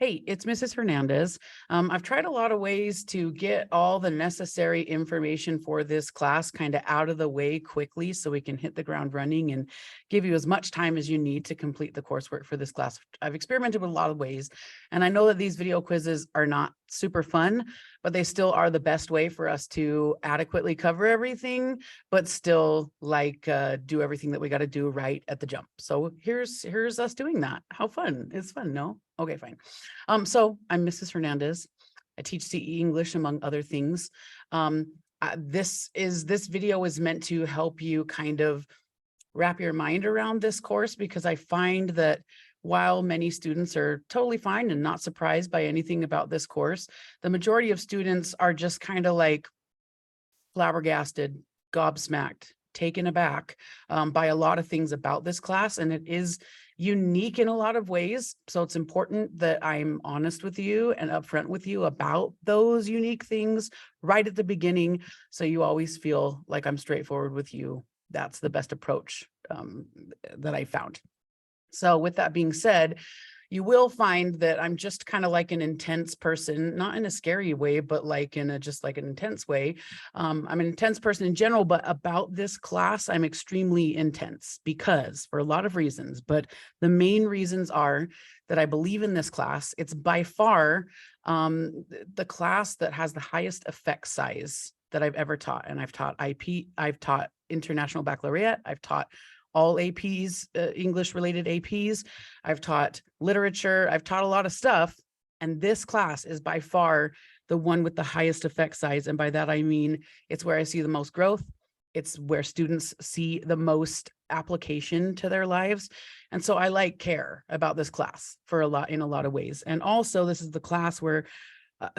Hey, it's Mrs. Hernandez. I've tried a lot of ways to get all the necessary information for this class kind of out of the way quickly so we can hit the ground running and give you as much time as you need to complete the coursework for this class. I've experimented with a lot of ways, and I know that these video quizzes are not super fun, but they still are the best way for us to adequately cover everything, but still do everything that we got to do right at the jump. So here's us doing that. How fun. It's fun, no? Okay, fine. So I'm Mrs. Hernandez. I teach CE English, among other things. This video is meant to help you kind of wrap your mind around this course, because I find that while many students are totally fine and not surprised by anything about this course, the majority of students are just kind of like flabbergasted, gobsmacked, taken aback by a lot of things about this class. And it is unique in a lot of ways. So it's important that I'm honest with you and upfront with you about those unique things right at the beginning. So you always feel like I'm straightforward with you. That's the best approach that I found. So with that being said, you will find that I'm just kind of like an intense person, not in a scary way, but like in a just like an intense way. I'm an intense person in general, but about this class, I'm extremely intense because for a lot of reasons, but the main reasons are that I believe in this class. It's by far the class that has the highest effect size that I've ever taught. And I've taught IP, I've taught International Baccalaureate, I've taught all APs, English related APs. I've taught literature. I've taught a lot of stuff. And this class is by far the one with the highest effect size. And by that, I mean, it's where I see the most growth. It's where students see the most application to their lives. And so I care about this class in a lot of ways. And also this is the class where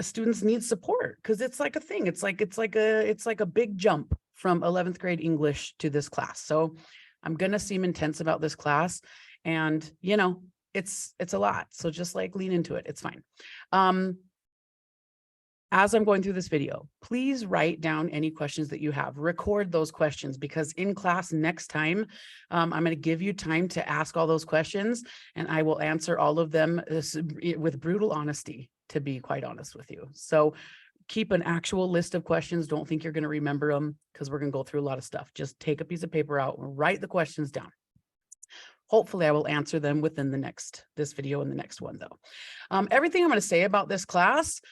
students need support, because it's like a thing. It's like a big jump from 11th grade English to this class. So I'm going to seem intense about this class, and it's a lot. So just lean into it. It's fine. As I'm going through this video, please write down any questions that you have. Record those questions, because in class next time, I'm going to give you time to ask all those questions, and I will answer all of them with brutal honesty, to be quite honest with you. So keep an actual list of questions. Don't think you're going to remember them, because we're going to go through a lot of stuff. Just take a piece of paper out and write the questions down. Hopefully I will answer them within this video and the next one, though. Everything I'm going to say about this class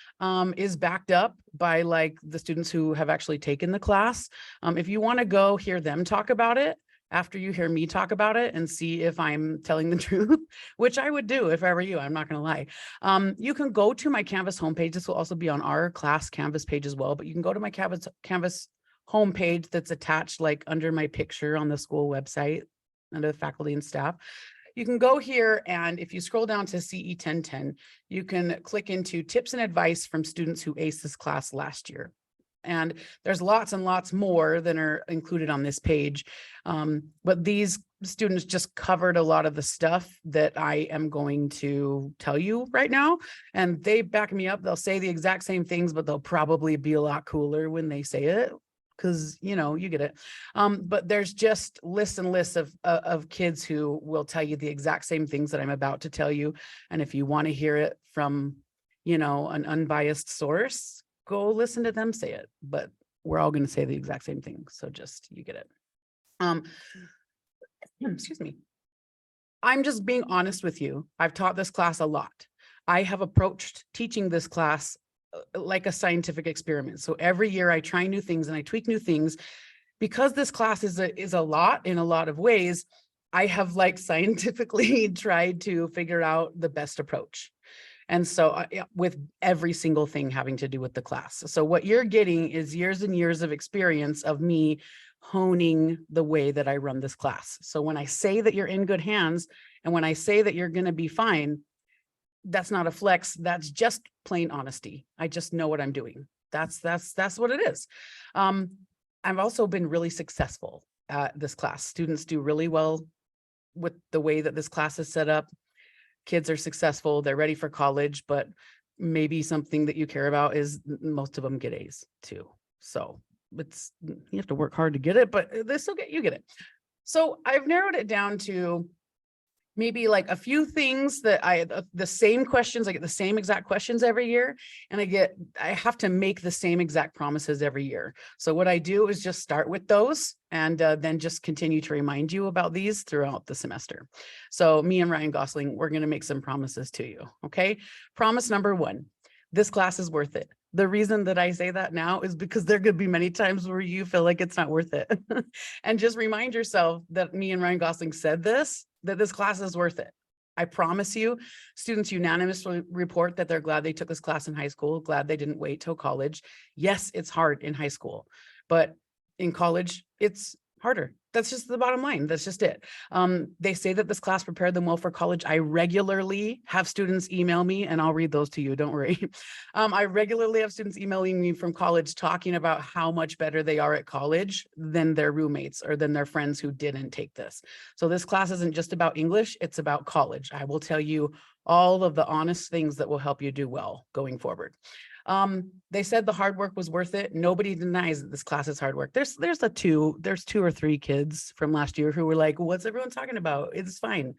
is backed up by the students who have actually taken the class. If you want to go hear them talk about it after you hear me talk about it and see if I'm telling the truth, which I would do if I were you, I'm not going to lie. You can go to my Canvas homepage. This will also be on our class Canvas page as well, but you can go to my Canvas homepage that's attached under my picture on the school website under the faculty and staff. You can go here, and if you scroll down to CE 1010, you can click into tips and advice from students who aced this class last year. And there's lots and lots more than are included on this page. But these students just covered a lot of the stuff that I am going to tell you right now. And they back me up. They'll say the exact same things, but they'll probably be a lot cooler when they say it, because you get it. But there's just lists and lists of kids who will tell you the exact same things that I'm about to tell you. And if you want to hear it from an unbiased source, go listen to them say it. But we're all going to say the exact same thing, so just you get it. Excuse me. I'm just being honest with you. I've taught this class a lot. I have approached teaching this class like a scientific experiment. So every year I try new things and I tweak new things. Because this class is a lot in a lot of ways, I have scientifically tried to figure out the best approach. And so with every single thing having to do with the class. So what you're getting is years and years of experience of me honing the way that I run this class. So when I say that you're in good hands, and when I say that you're going to be fine, that's not a flex. That's just plain honesty. I just know what I'm doing. That's what it is. I've also been really successful at this class. Students do really well with the way that this class is set up. Kids are successful. They're ready for college, but maybe something that you care about is most of them get A's too. So you have to work hard to get it, but you get it. So I've narrowed it down to maybe like a few things that the same questions, I get the same exact questions every year, and I have to make the same exact promises every year. So what I do is just start with those and then just continue to remind you about these throughout the semester. So me and Ryan Gosling, we're going to make some promises to you. Okay. Promise number 1, this class is worth it. The reason that I say that now is because there could be many times where you feel like it's not worth it. And just remind yourself that me and Ryan Gosling said this, that this class is worth it. I promise you, students unanimously report that they're glad they took this class in high school, glad they didn't wait till college. Yes, it's hard in high school, but in college, it's harder. That's just the bottom line. That's just it. They say that this class prepared them well for college. I regularly have students email me, and I'll read those to you. Don't worry. I regularly have students emailing me from college talking about how much better they are at college than their roommates or than their friends who didn't take this. So this class isn't just about English. It's about college. I will tell you all of the honest things that will help you do well going forward. They said the hard work was worth it. Nobody denies that this class is hard work. There's 2 or 3 kids from last year who were like, what's everyone talking about? It's fine.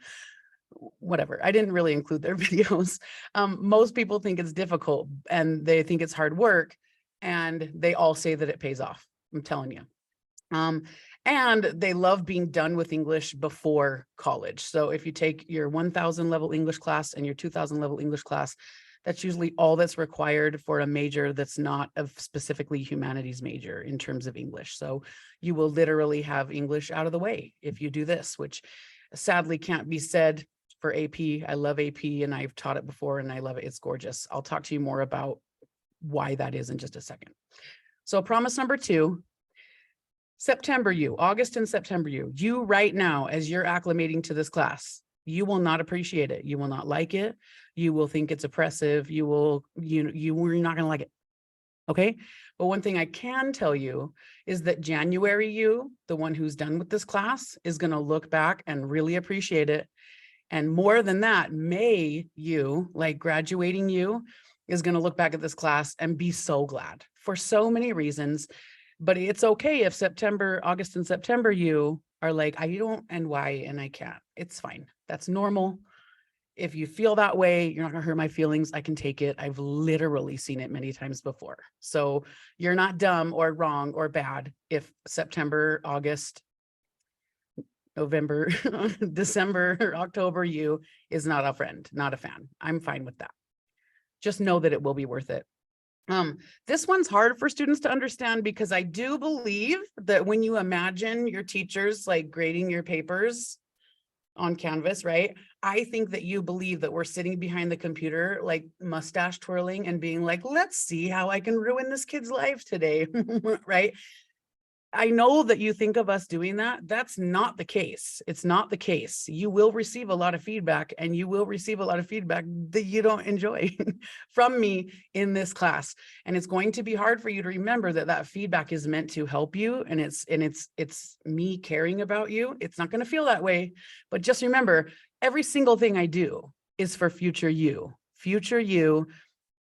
Whatever. I didn't really include their videos. Most people think it's difficult and they think it's hard work, and they all say that it pays off. I'm telling you. And they love being done with English before college. So if you take your 1000 level English class and your 2000 level English class, that's usually all that's required for a major that's not a specifically humanities major in terms of English. So you will literally have English out of the way if you do this, which sadly can't be said for AP. I love AP and I've taught it before and I love it. It's gorgeous. I'll talk to you more about why that is in just a second. So promise number 2, September you, August and September you right now, as you're acclimating to this class, you will not appreciate it. You will not like it. You will think it's oppressive. You're not going to like it. Okay. But one thing I can tell you is that January you, the one who's done with this class, is going to look back and really appreciate it. And more than that, May you, like graduating you, is going to look back at this class and be so glad for so many reasons. But it's okay if August and September you are like, I don't, and why, and I can't. It's fine. That's normal. If you feel that way, you're not gonna hurt my feelings. I can take it. I've literally seen it many times before. So you're not dumb or wrong or bad if September, August, November, December, or October you is not a friend, not a fan. I'm fine with that. Just know that it will be worth it. This one's hard for students to understand because I do believe that when you imagine your teachers like grading your papers on Canvas, right? I think that you believe that we're sitting behind the computer, like mustache twirling and being like, let's see how I can ruin this kid's life today, right? I know that you think of us doing that. That's not the case. It's not the case. You will receive a lot of feedback, and you will receive a lot of feedback that you don't enjoy from me in this class. And it's going to be hard for you to remember that that feedback is meant to help you. And it's me caring about you. It's not going to feel that way, but just remember, every single thing I do is for future you. Future you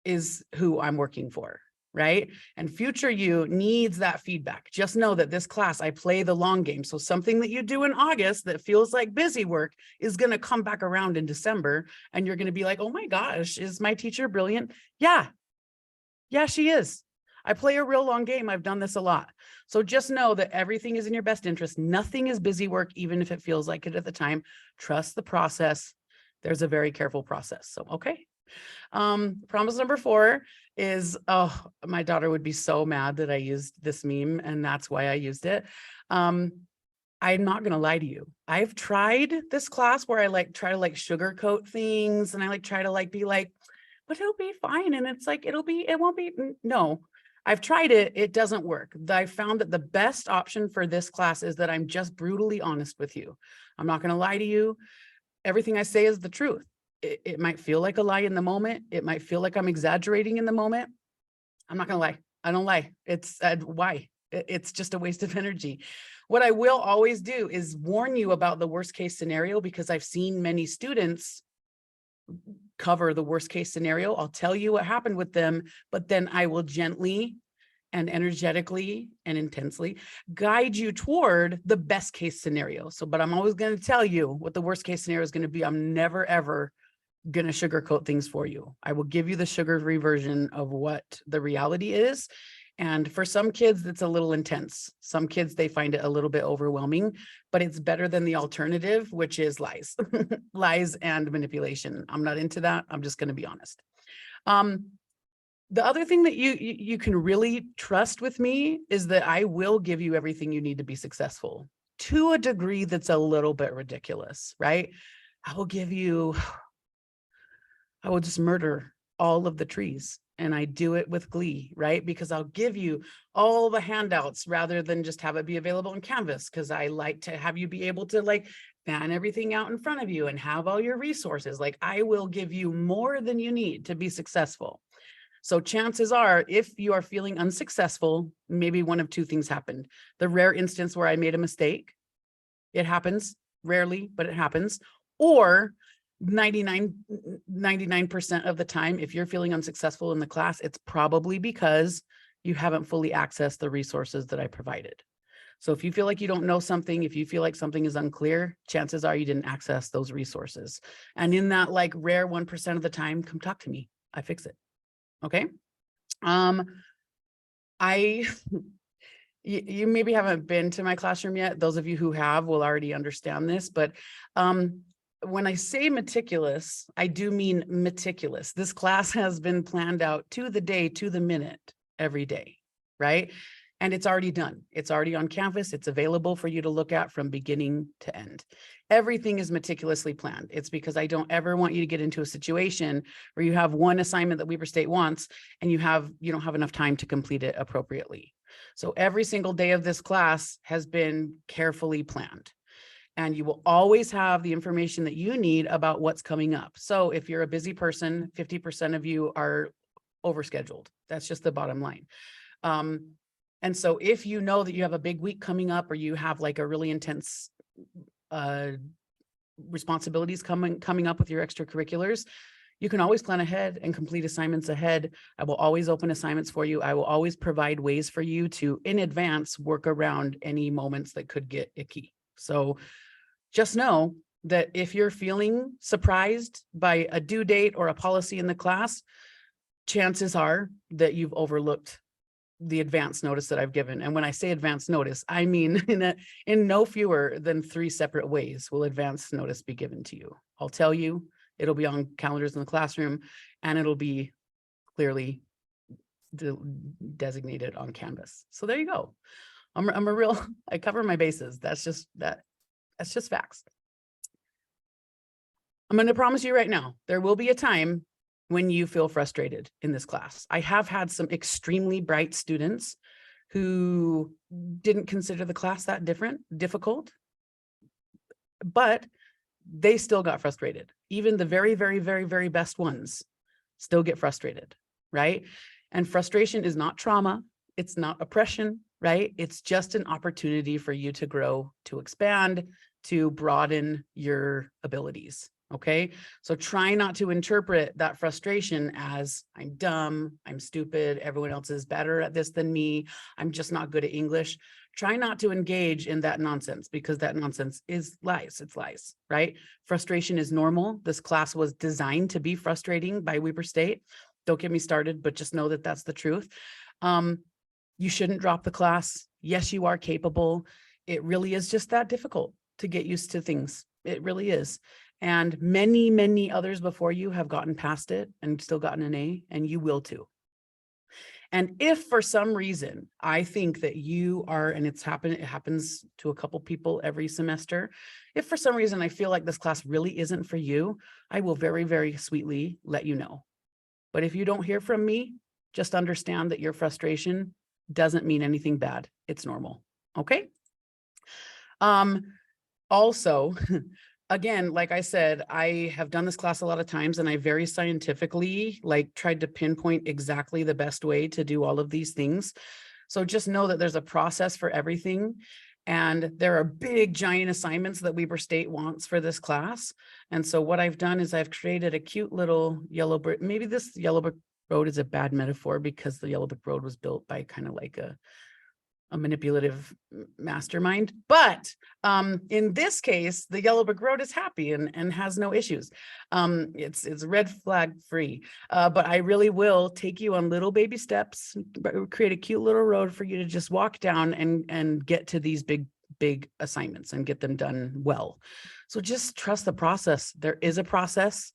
is who I'm working for. Right? And future you needs that feedback. Just know that this class, I play the long game. So something that you do in August that feels like busy work is going to come back around in December. And you're going to be like, oh my gosh, is my teacher brilliant? Yeah. Yeah, she is. I play a real long game. I've done this a lot. So just know that everything is in your best interest. Nothing is busy work, even if it feels like it at the time. Trust the process. There's a very careful process. So, okay. Promise number 4 is, oh, my daughter would be so mad that I used this meme, and that's why I used it. I'm not going to lie to you. I've tried this class where I try to sugarcoat things, and I try to be like, but it'll be fine. And it's like, it won't be. No, I've tried it. It doesn't work. I found that the best option for this class is that I'm just brutally honest with you. I'm not going to lie to you. Everything I say is the truth. It might feel like a lie in the moment. It might feel like I'm exaggerating in the moment. I'm not going to lie. I don't lie. It's why? It's just a waste of energy. What I will always do is warn you about the worst case scenario, because I've seen many students cover the worst case scenario. I'll tell you what happened with them, but then I will gently and energetically and intensely guide you toward the best case scenario. So, but I'm always going to tell you what the worst case scenario is going to be. I'm never, ever going to sugarcoat things for you. I will give you the sugar-free version of what the reality is. And for some kids, it's a little intense. Some kids, they find it a little bit overwhelming, but it's better than the alternative, which is lies, lies and manipulation. I'm not into that. I'm just going to be honest. The other thing that you can really trust with me is that I will give you everything you need to be successful, to a degree that's a little bit ridiculous, right? I will just murder all of the trees, and I do it with glee, right? Because I'll give you all the handouts rather than just have it be available on Canvas, because I like to have you be able to like fan everything out in front of you and have all your resources. Like, I will give you more than you need to be successful. So chances are, if you are feeling unsuccessful, maybe one of two things happened. The rare instance where I made a mistake, it happens rarely, but it happens. Or 99% of the time, if you're feeling unsuccessful in the class, it's probably because you haven't fully accessed the resources that I provided. So if you feel like you don't know something, if you feel like something is unclear, chances are you didn't access those resources. And in that like rare 1% of the time, come talk to me. I fix it. Okay. You maybe haven't been to my classroom yet. Those of you who have will already understand this, but when I say meticulous, I do mean meticulous. This class has been planned out to the day, to the minute, every day, right? And it's already done. It's already on Canvas. It's available for you to look at from beginning to end. Everything is meticulously planned. It's because I don't ever want you to get into a situation where you have one assignment that Weber State wants and you don't have enough time to complete it appropriately. So every single day of this class has been carefully planned. And you will always have the information that you need about what's coming up. So if you're a busy person, 50% of you are overscheduled. That's just the bottom line. And so if you know that you have a big week coming up, or you have like a really intense responsibilities coming up with your extracurriculars, you can always plan ahead and complete assignments ahead. I will always open assignments for you. I will always provide ways for you to, in advance, work around any moments that could get icky. So just know that if you're feeling surprised by a due date or a policy in the class, chances are that you've overlooked the advance notice that I've given. And when I say advance notice, I mean in no fewer than 3 separate ways will advance notice be given to you. I'll tell you, it'll be on calendars in the classroom, and it'll be clearly designated on Canvas. So there you go. I cover my bases. That's just facts. I'm going to promise you right now, there will be a time when you feel frustrated in this class. I have had some extremely bright students who didn't consider the class that difficult, but they still got frustrated. Even the very, very, very, very best ones still get frustrated, right? And frustration is not trauma. It's not oppression, right? It's just an opportunity for you to grow, to expand, to broaden your abilities. Okay. So try not to interpret that frustration as I'm dumb, I'm stupid, everyone else is better at this than me, I'm just not good at English. Try not to engage in that nonsense, because that nonsense is lies. It's lies, right? Frustration is normal. This class was designed to be frustrating by Weber State. Don't get me started, but just know that that's the truth. You shouldn't drop the class. Yes, you are capable. It really is just that difficult to get used to things. It really is. And many, many others before you have gotten past it and still gotten an A, and you will too. And if for some reason I think that you are, and it happens to a couple people every semester, if for some reason I feel like this class really isn't for you, I will very, very sweetly let you know. But if you don't hear from me, just understand that your frustration doesn't mean anything bad. It's normal. Okay. Also, again, like I said, I have done this class a lot of times, and I very scientifically tried to pinpoint exactly the best way to do all of these things. So just know that there's a process for everything. And there are big giant assignments that Weber State wants for this class. And so what I've done is I've created a cute little yellow brick. Maybe this yellow road is a bad metaphor because the Yellow Brick Road was built by kind of like a manipulative mastermind. But in this case, the Yellow Brick Road is happy and has no issues. It's red flag free. But I really will take you on little baby steps, create a cute little road for you to just walk down and get to these big assignments and get them done well. So just trust the process. There is a process.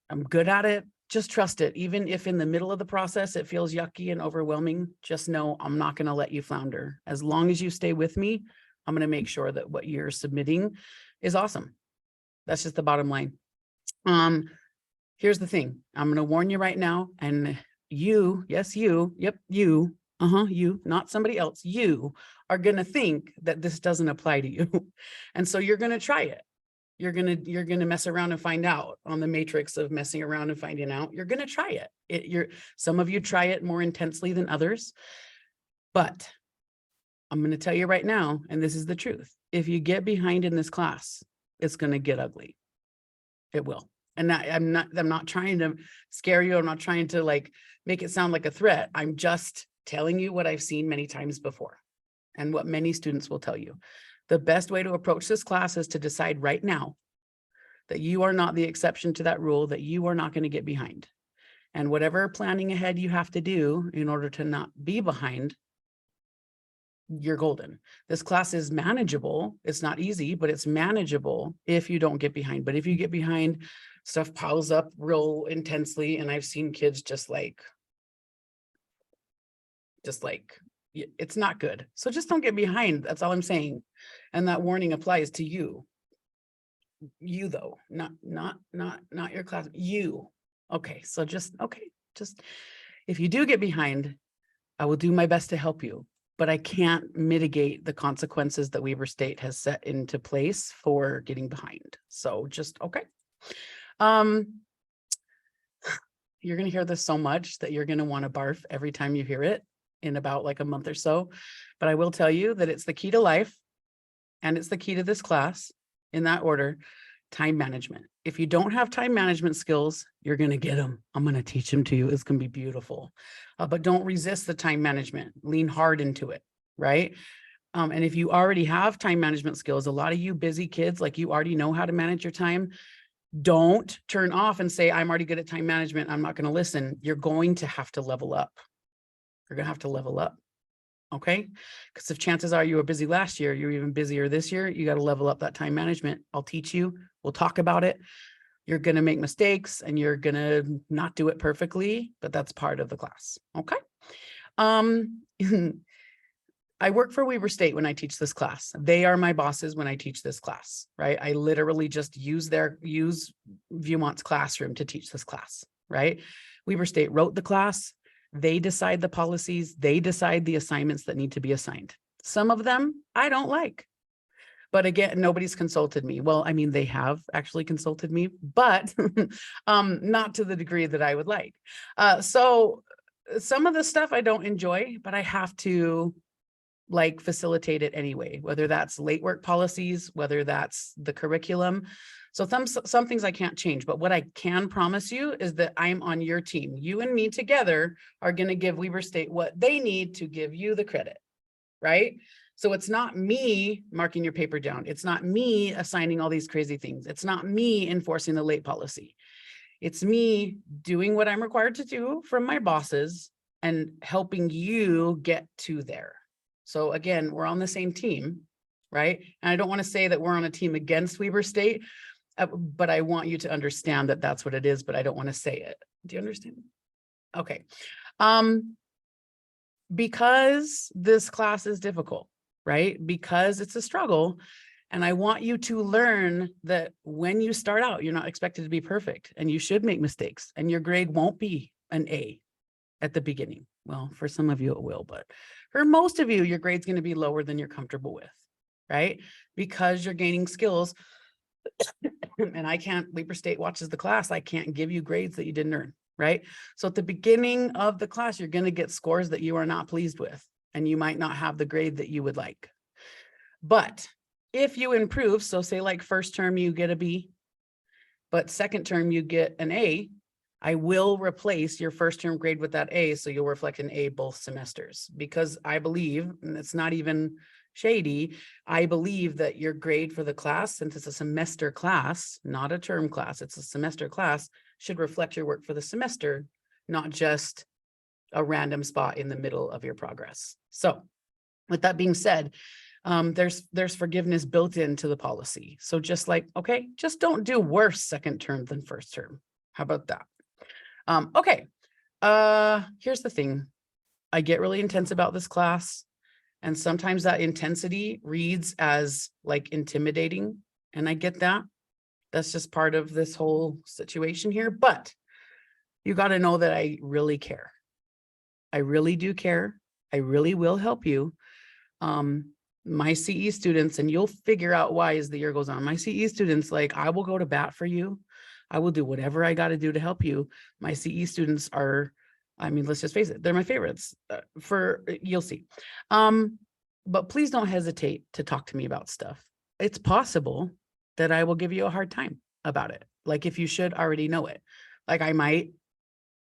I'm good at it. Just trust it. Even if in the middle of the process, it feels yucky and overwhelming, just know I'm not going to let you flounder. As long as you stay with me, I'm going to make sure that what you're submitting is awesome. That's just the bottom line. Here's the thing. I'm going to warn you right now. And you, yes, you, yep, you, you, not somebody else, you are going to think that this doesn't apply to you. And so you're going to try it. You're going to mess around and find out on the matrix of messing around and finding out. You're going to try it. Some of you try it more intensely than others, but I'm going to tell you right now, and this is the truth. If you get behind in this class, it's going to get ugly. It will. And I'm not trying to scare you. I'm not trying to like make it sound like a threat. I'm just telling you what I've seen many times before and what many students will tell you. The best way to approach this class is to decide right now that you are not the exception to that rule, that you are not going to get behind. And whatever planning ahead you have to do in order to not be behind, you're golden. This class is manageable. It's not easy, but it's manageable if you don't get behind. But if you get behind, stuff piles up real intensely. And I've seen kids just like, it's not good. So just don't get behind. That's all I'm saying. And that warning applies to you. You though, not your class, you. Okay. So just if you do get behind, I will do my best to help you, but I can't mitigate the consequences that Weber State has set into place for getting behind. So just, okay. You're going to hear this so much that you're going to want to barf every time you hear it in about like a month or so. But I will tell you that it's the key to life and it's the key to this class in that order, time management. If you don't have time management skills, you're going to get them. I'm going to teach them to you. It's going to be beautiful. But don't resist the time management. Lean hard into it, right? And if you already have time management skills, a lot of you busy kids, like you already know how to manage your time. Don't turn off and say, I'm already good at time management. I'm not going to listen. You're going to have to level up. You're going to have to level up. Okay. Because if chances are you were busy last year, you're even busier this year, you got to level up that time management. I'll teach you. We'll talk about it. You're going to make mistakes and you're going to not do it perfectly, but that's part of the class. Okay. I work for Weber State when I teach this class. They are my bosses when I teach this class, right? I literally just use Viewmont's classroom to teach this class, right? Weber State wrote the class. They decide the policies. They decide the assignments that need to be assigned. Some of them I don't like, but again, nobody's consulted me. Well, I mean, they have actually consulted me, but not to the degree that I would like. So some of the stuff I don't enjoy, but I have to like facilitate it anyway, whether that's late work policies, whether that's the curriculum. So some things I can't change, but what I can promise you is that I'm on your team. You and me together are going to give Weber State what they need to give you the credit, right? So it's not me marking your paper down. It's not me assigning all these crazy things. It's not me enforcing the late policy. It's me doing what I'm required to do from my bosses and helping you get to there. So again, we're on the same team, right? And I don't want to say that we're on a team against Weber State, but I want you to understand that that's what it is, but I don't want to say it. Do you understand? Okay. Because this class is difficult, right? Because it's a struggle. And I want you to learn that when you start out, you're not expected to be perfect and you should make mistakes and your grade won't be an A at the beginning. Well, for some of you it will, but for most of you, your grade's going to be lower than you're comfortable with, right? Because you're gaining skills. And I can't, Weber State watches the class. I can't give you grades that you didn't earn, right? So at the beginning of the class, you're going to get scores that you are not pleased with, and you might not have the grade that you would like. But if you improve, so say like first term, you get a B, but second term, you get an A, I will replace your first term grade with that A, so you'll reflect an A both semesters, because I believe, and it's not even shady, I believe that your grade for the class, since it's a semester class, not a term class, it's a semester class, should reflect your work for the semester, not just a random spot in the middle of your progress. So with that being said, there's forgiveness built into the policy. So just like, okay, just don't do worse second term than first term. How about that? Okay. Here's the thing. I get really intense about this class, and sometimes that intensity reads as like intimidating. And I get that. That's just part of this whole situation here, but you got to know that I really care. I really do care. I really will help you. My CE students, and you'll figure out why as the year goes on, my CE students, like, I will go to bat for you. I will do whatever I got to do to help you. My CE students are, I mean, let's just face it, they're my favorites you'll see. But please don't hesitate to talk to me about stuff. It's possible that I will give you a hard time about it. Like, if you should already know it, like I might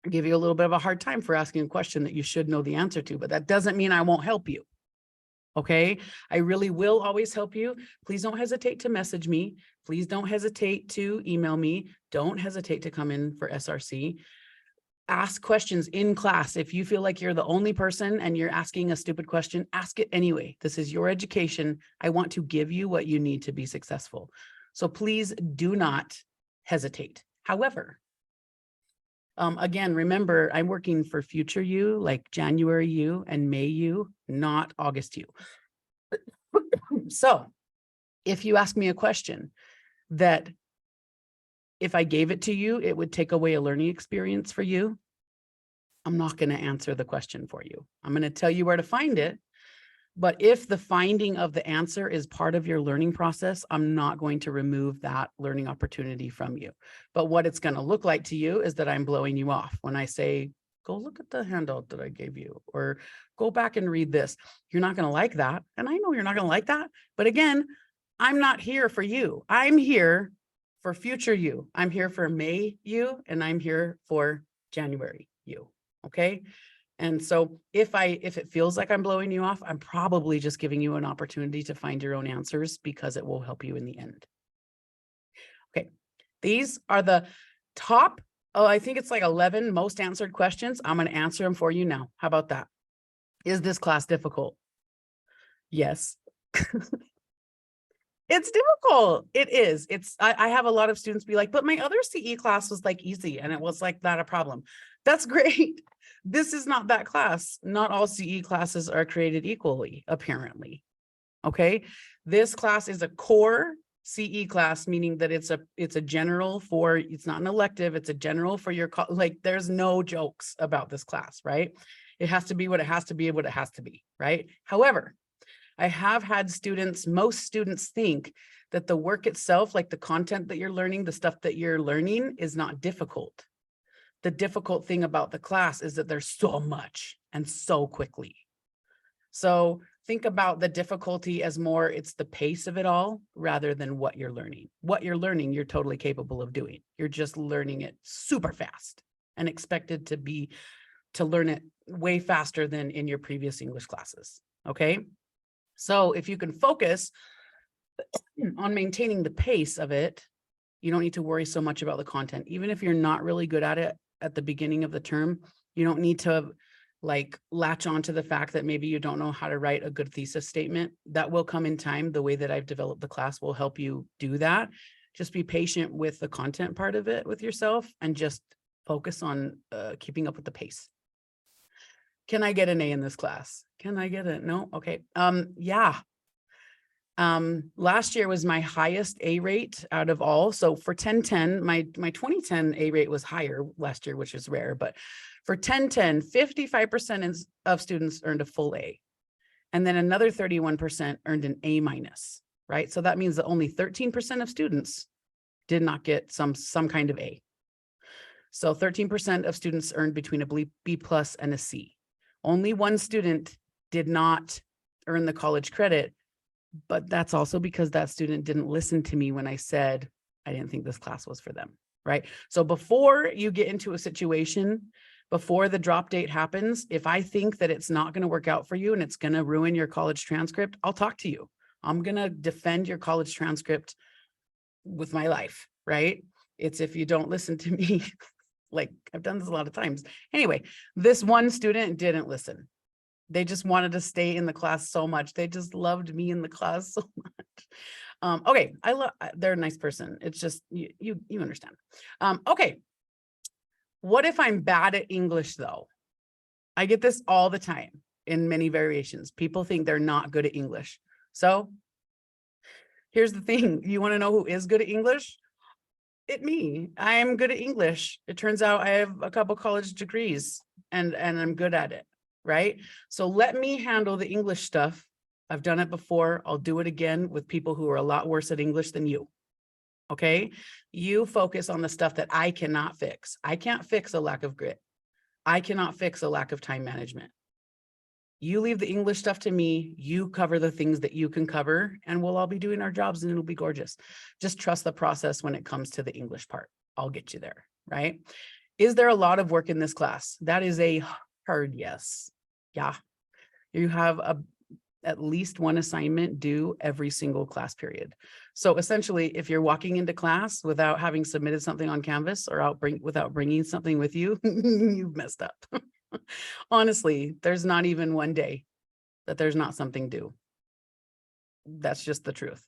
give you a little bit of a hard time for asking a question that you should know the answer to, but that doesn't mean I won't help you. Okay. I really will always help you. Please don't hesitate to message me. Please don't hesitate to email me. Don't hesitate to come in for SRC. Ask questions in class. If you feel like you're the only person and you're asking a stupid question, ask it anyway. This is your education. I want to give you what you need to be successful. So please do not hesitate. However, again, remember, I'm working for future you, like January you and May you, not August you. So if you ask me a question that if I gave it to you, it would take away a learning experience for you, I'm not going to answer the question for you. I'm going to tell you where to find it. But if the finding of the answer is part of your learning process, I'm not going to remove that learning opportunity from you. But what it's going to look like to you is that I'm blowing you off when I say, go look at the handout that I gave you, or go back and read this. You're not going to like that. And I know you're not going to like that. But again, I'm not here for you. I'm here for future you. I'm here for May you, and I'm here for January you. Okay. And so if it feels like I'm blowing you off, I'm probably just giving you an opportunity to find your own answers, because it will help you in the end. Okay. These are the top, I think it's like 11 most answered questions. I'm going to answer them for you now. How about that? Is this class difficult? Yes. It's difficult. It is. I have a lot of students be like, but my other CE class was like easy and it was like not a problem. That's great. This is not that class. Not all CE classes are created equally, apparently. Okay. This class is a core CE class, meaning that it's a general for, it's not an elective, it's a general for your, like, there's no jokes about this class, right? It has to be what it has to be, what it has to be, right? However, I have had students, most students think that the work itself, like the content that you're learning, the stuff that you're learning, is not difficult. The difficult thing about the class is that there's so much and so quickly. So think about the difficulty as more, it's the pace of it all rather than what you're learning. What you're learning, you're totally capable of doing. You're just learning it super fast and expected to learn it way faster than in your previous English classes. Okay. So if you can focus on maintaining the pace of it, you don't need to worry so much about the content. Even if you're not really good at it at the beginning of the term, you don't need to like latch on to the fact that maybe you don't know how to write a good thesis statement. That will come in time. The way that I've developed the class will help you do that. Just be patient with the content part of it with yourself and just focus on keeping up with the pace. Can I get an A in this class? Can I get it? No? Okay. Yeah. Last year was my highest A rate out of all. So for 1010, my 2010 A rate was higher last year, which is rare, but for 1010, 55% of students earned a full A. And then another 31% earned an A minus, right? So that means that only 13% of students did not get some kind of A. So 13% of students earned between a B plus and a C. Only one student did not earn the college credit, but that's also because that student didn't listen to me when I said I didn't think this class was for them. right? So before you get into a situation, before the drop date happens, if I think that it's not going to work out for you and it's going to ruin your college transcript, I'll talk to you. I'm going to defend your college transcript with my life, right? It's if you don't listen to me, like I've done this a lot of times. Anyway, this one student didn't listen. They just wanted to stay in the class so much. They just loved me in the class so much. Okay, they're a nice person. It's just, you understand. Okay. What if I'm bad at English though? I get this all the time in many variations. People think they're not good at English. So here's the thing. You want to know who is good at English? Me. I'm good at English. It turns out I have a couple college degrees and I'm good at it, right? So let me handle the English stuff. I've done it before. I'll do it again with people who are a lot worse at English than you. Okay? You focus on the stuff that I cannot fix. I can't fix a lack of grit. I cannot fix a lack of time management. You leave the English stuff to me, you cover the things that you can cover, and we'll all be doing our jobs and it'll be gorgeous. Just trust the process when it comes to the English part. I'll get you there, right? Is there a lot of work in this class? That is a hard yes. Yeah. You have at least one assignment due every single class period. So essentially, if you're walking into class without having submitted something on Canvas or without bringing something with you, you've messed up. Honestly, there's not even one day that there's not something due. That's just the truth.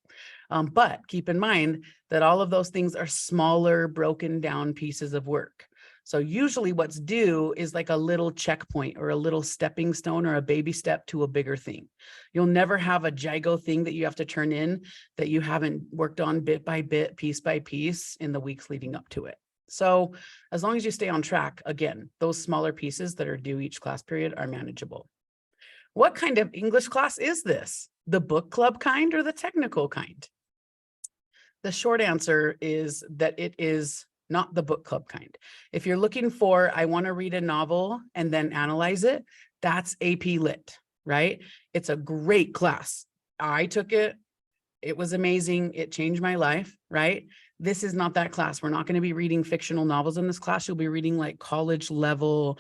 But keep in mind that all of those things are smaller, broken down pieces of work. So usually what's due is like a little checkpoint or a little stepping stone or a baby step to a bigger thing. You'll never have a gigo thing that you have to turn in that you haven't worked on bit by bit, piece by piece in the weeks leading up to it. So as long as you stay on track, again, those smaller pieces that are due each class period are manageable. What kind of English class is this? The book club kind or the technical kind? The short answer is that it is not the book club kind. If you're looking for, I want to read a novel and then analyze it, that's AP Lit, right? It's a great class. I took it. It was amazing. It changed my life, right? This is not that class. We're not going to be reading fictional novels in this class. You'll be reading like college level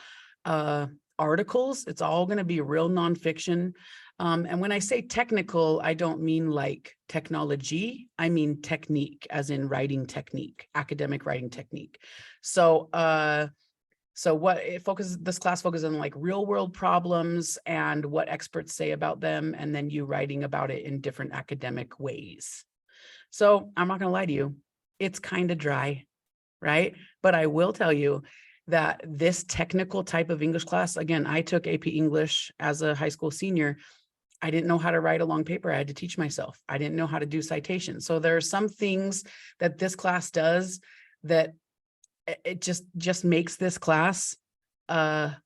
articles. It's all going to be real nonfiction. And when I say technical, I don't mean like technology. I mean technique, as in writing technique, academic writing technique. So this class focuses on like real world problems and what experts say about them, and then you writing about it in different academic ways. So I'm not going to lie to you. It's kind of dry, right? But I will tell you that this technical type of English class, again, I took AP English as a high school senior. I didn't know how to write a long paper. I had to teach myself. I didn't know how to do citations. So there are some things that this class does that it just makes this class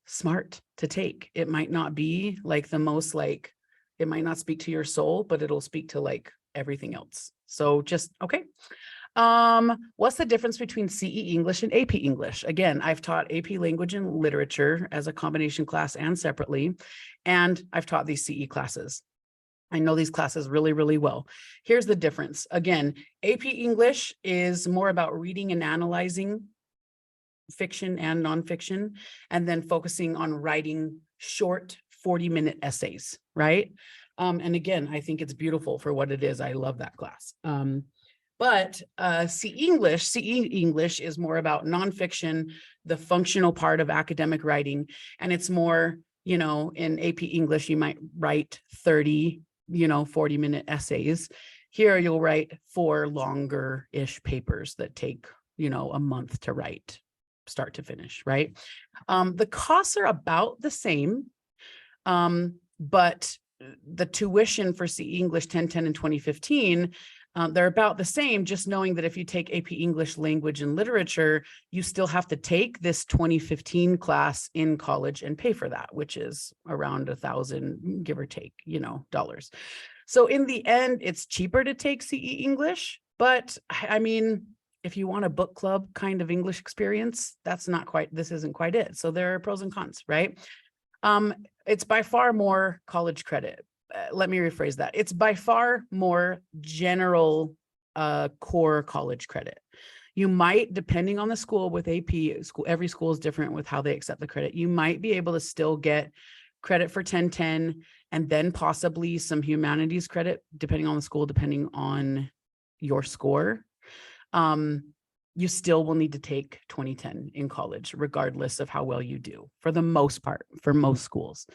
smart to take. It might not be like the most like, it might not speak to your soul, but it'll speak to like everything else. So just, okay. What's the difference between CE English and AP English? Again, I've taught AP Language and Literature as a combination class and separately, and I've taught these CE classes. I know these classes really, really well. Here's the difference. Again, AP English is more about reading and analyzing fiction and nonfiction, and then focusing on writing short 40-minute essays, right? And again, I think it's beautiful for what it is. I love that class. But CE English is more about nonfiction, the functional part of academic writing. And it's more, in AP English, you might write 30, 40-minute essays. Here you'll write 4 longer-ish papers that take, a month to write, start to finish, right? The costs are about the same, but the tuition for CE English 1010 and 2015, they're about the same, just knowing that if you take AP English Language and Literature, you still have to take this 2015 class in college and pay for that, which is around $1,000, give or take, dollars. So in the end, it's cheaper to take CE English, but I mean, if you want a book club kind of English experience, this isn't quite it. So there are pros and cons, right? It's by far more college credit. Let me rephrase that. It's by far more general core college credit. You might, depending on the school with AP, every school is different with how they accept the credit. You might be able to still get credit for 1010 and then possibly some humanities credit, depending on the school, depending on your score. You still will need to take 2010 in college, regardless of how well you do, for the most part, for most schools.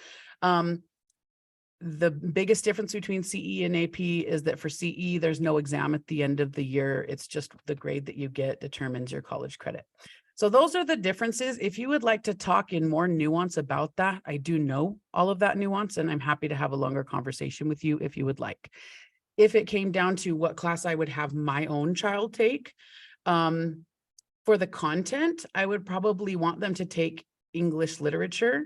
The biggest difference between CE and AP is that for CE, there's no exam at the end of the year. It's just the grade that you get determines your college credit. So those are the differences. If you would like to talk in more nuance about that, I do know all of that nuance, and I'm happy to have a longer conversation with you if you would like. If it came down to what class I would have my own child take, for the content, I would probably want them to take English literature.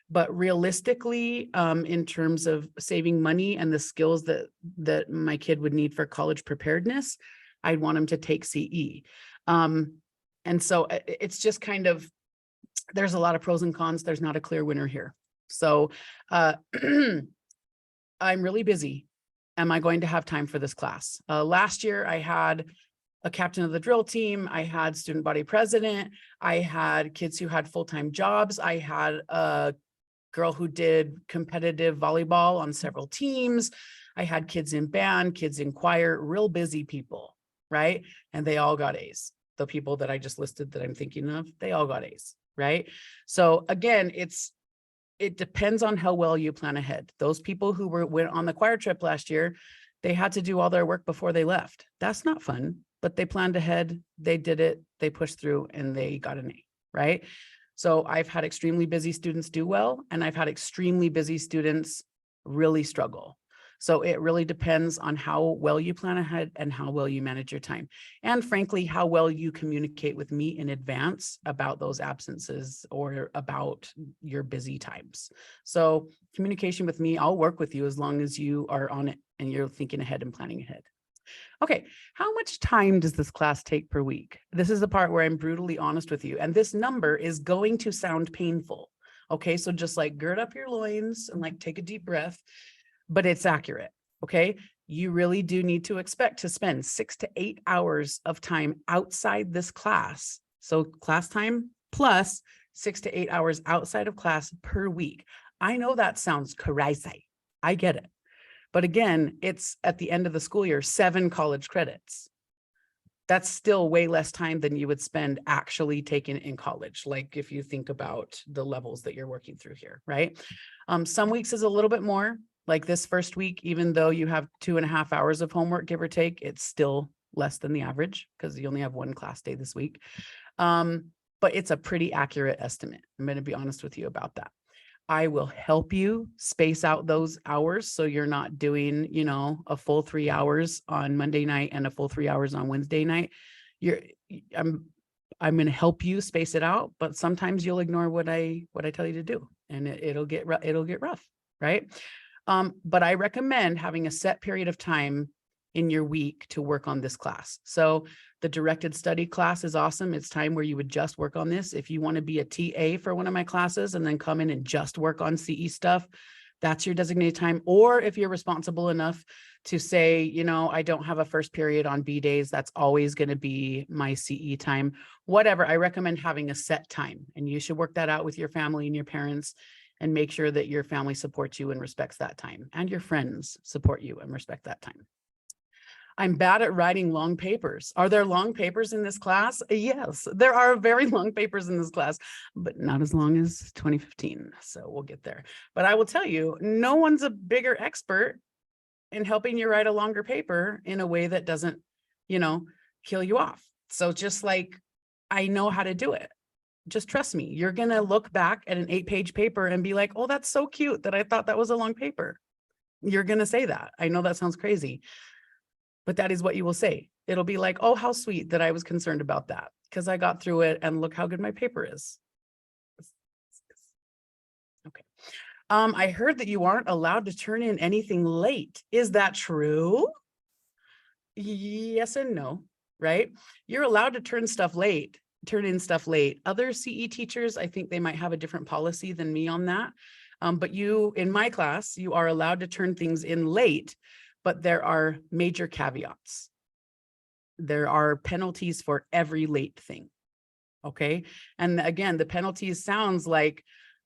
But realistically, in terms of saving money and the skills that my kid would need for college preparedness, I'd want him to take CE. And so it's just kind of, there's a lot of pros and cons. There's not a clear winner here. So I'm really busy. Am I going to have time for this class? Last year, I had a captain of the drill team. I had student body president. I had kids who had full-time jobs. I had a girl who did competitive volleyball on several teams. I had kids in band, kids in choir, real busy people, right? And they all got A's. The people that I just listed that I'm thinking of, they all got A's, right? So again, it depends on how well you plan ahead. Those people who went on the choir trip last year, they had to do all their work before they left. That's not fun, but they planned ahead, they did it, they pushed through, and they got an A, right? So I've had extremely busy students do well, and I've had extremely busy students really struggle. So it really depends on how well you plan ahead and how well you manage your time. And frankly, how well you communicate with me in advance about those absences or about your busy times. So communication with me, I'll work with you as long as you are on it and you're thinking ahead and planning ahead. Okay, how much time does this class take per week? This is the part where I'm brutally honest with you. And this number is going to sound painful. Okay, so just like gird up your loins and like take a deep breath, but it's accurate. Okay, you really do need to expect to spend 6 to 8 hours of time outside this class. So class time plus 6 to 8 hours outside of class per week. I know that sounds crazy. I get it. But again, it's at the end of the school year, 7 college credits. That's still way less time than you would spend actually taking it in college. Like if you think about the levels that you're working through here, right? Some weeks is a little bit more, like this first week, even though you have 2.5 hours of homework, give or take, it's still less than the average because you only have 1 class day this week. But it's a pretty accurate estimate. I'm going to be honest with you about that. I will help you space out those hours so you're not doing, you know, a full 3 hours on Monday night and a full 3 hours on Wednesday night. I'm going to help you space it out, but sometimes you'll ignore what I tell you to do, and it'll get rough, right? But I recommend having a set period of time in your week to work on this class. So the directed study class is awesome. It's time where you would just work on this. If you want to be a TA for one of my classes and then come in and just work on CE stuff, that's your designated time. Or if you're responsible enough to say, you know, I don't have a first period on B days, that's always going to be my CE time. Whatever, I recommend having a set time, and you should work that out with your family and your parents and make sure that your family supports you and respects that time, and your friends support you and respect that time. I'm bad at writing long papers. Are there long papers in this class? Yes, there are very long papers in this class, but not as long as 2015. So we'll get there. But I will tell you, no one's a bigger expert in helping you write a longer paper in a way that doesn't, you know, kill you off. So just like I know how to do it. Just trust me, you're going to look back at an 8-page paper and be like, oh, that's so cute that I thought that was a long paper. You're going to say that. I know that sounds crazy, but that is what you will say. It'll be like, oh, how sweet that I was concerned about that because I got through it and look how good my paper is. Okay. I heard that you aren't allowed to turn in anything late. Is that true? Yes and no, right? You're allowed to turn in stuff late. Other CE teachers, I think they might have a different policy than me on that. But you, in my class, you are allowed to turn things in late, but there are major caveats. There are penalties for every late thing. Okay. And again, the penalties sounds like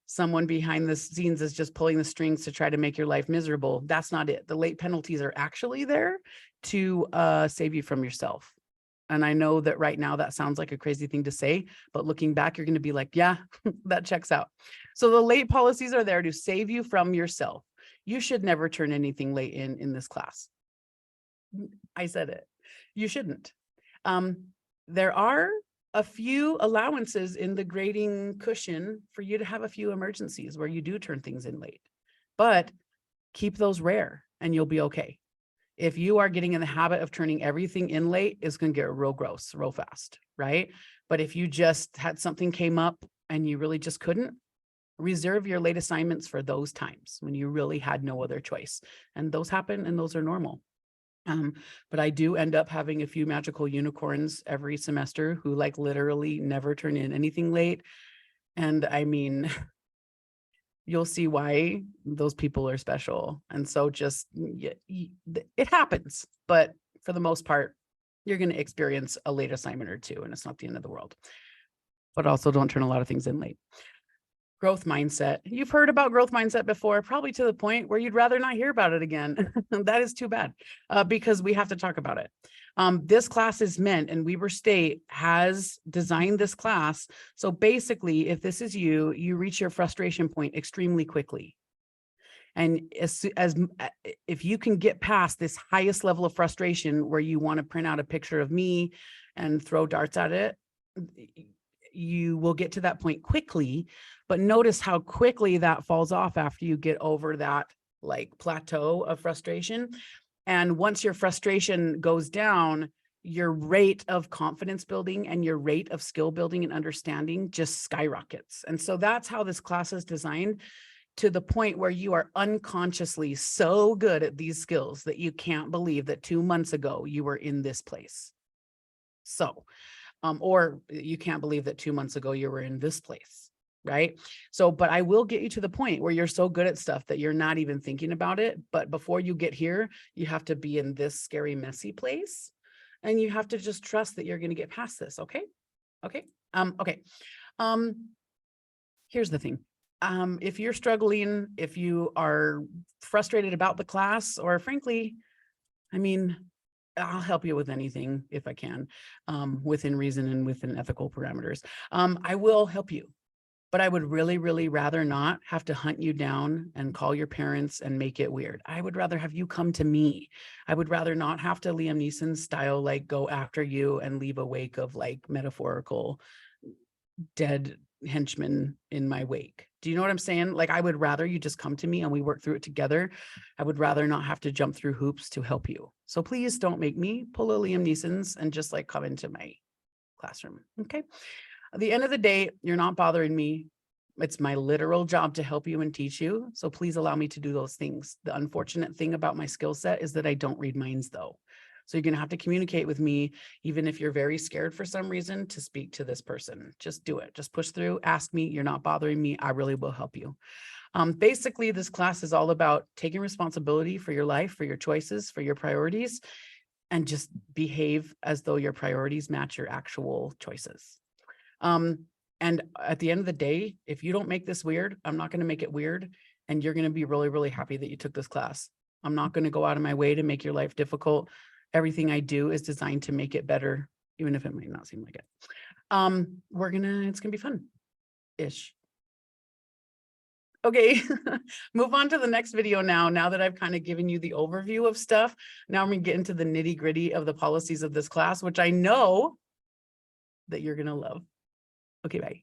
someone behind the scenes is just pulling the strings to try to make your life miserable. That's not it. The late penalties are actually there to save you from yourself. And I know that right now that sounds like a crazy thing to say, but looking back, you're going to be like, yeah, that checks out. So the late policies are there to save you from yourself. You should never turn anything late in this class. I said it. You shouldn't. There are a few allowances in the grading cushion for you to have a few emergencies where you do turn things in late, but keep those rare and you'll be okay. If you are getting in the habit of turning everything in late, it's going to get real gross, real fast, right? But if you just had something came up and you really just couldn't, reserve your late assignments for those times when you really had no other choice. And those happen and those are normal. But I do end up having a few magical unicorns every semester who like literally never turn in anything late. And I mean, you'll see why those people are special. And so just, it happens, but for the most part, you're going to experience a late assignment or two, and it's not the end of the world. But also don't turn a lot of things in late. Growth mindset. You've heard about growth mindset before, probably to the point where you'd rather not hear about it again. That is too bad because we have to talk about it. This class is meant, and Weber State has designed this class. So basically, if this is you, you reach your frustration point extremely quickly. And if you can get past this highest level of frustration where you want to print out a picture of me and throw darts at it, you will get to that point quickly, but notice how quickly that falls off after you get over that like plateau of frustration. And once your frustration goes down, your rate of confidence building and your rate of skill building and understanding just skyrockets. And so that's how this class is designed, to the point where you are unconsciously so good at these skills that you can't believe that 2 months ago you were in this place. So or you can't believe that 2 months ago you were in this place, right? So, but I will get you to the point where you're so good at stuff that you're not even thinking about it. But before you get here, you have to be in this scary, messy place. And you have to just trust that you're going to get past this. Okay. Okay. Okay. Here's the thing. If you're struggling, if you are frustrated about the class, or frankly, I mean, I'll help you with anything if I can, within reason and within ethical parameters. I will help you, but I would really, really rather not have to hunt you down and call your parents and make it weird. I would rather have you come to me. I would rather not have to Liam Neeson style, like go after you and leave a wake of like metaphorical dead henchmen in my wake. Do you know what I'm saying? Like, I would rather you just come to me and we work through it together. I would rather not have to jump through hoops to help you. So please don't make me pull a Liam Neeson's and just like come into my classroom. Okay. At the end of the day, you're not bothering me. It's my literal job to help you and teach you. So please allow me to do those things. The unfortunate thing about my skill set is that I don't read minds though. So you're going to have to communicate with me, even if you're very scared for some reason to speak to this person. Just do it. Just push through. Ask me. You're not bothering me. I really will help you. Basically, this class is all about taking responsibility for your life, for your choices, for your priorities, and just behave as though your priorities match your actual choices. And at the end of the day, if you don't make this weird, I'm not going to make it weird. And you're going to be really, really happy that you took this class. I'm not going to go out of my way to make your life difficult. Everything I do is designed to make it better, even if it might not seem like it. It's gonna be fun-ish. Okay, move on to the next video now that I've kind of given you the overview of stuff. Now I'm gonna get into the nitty-gritty of the policies of this class, which I know that you're gonna love. Okay, bye.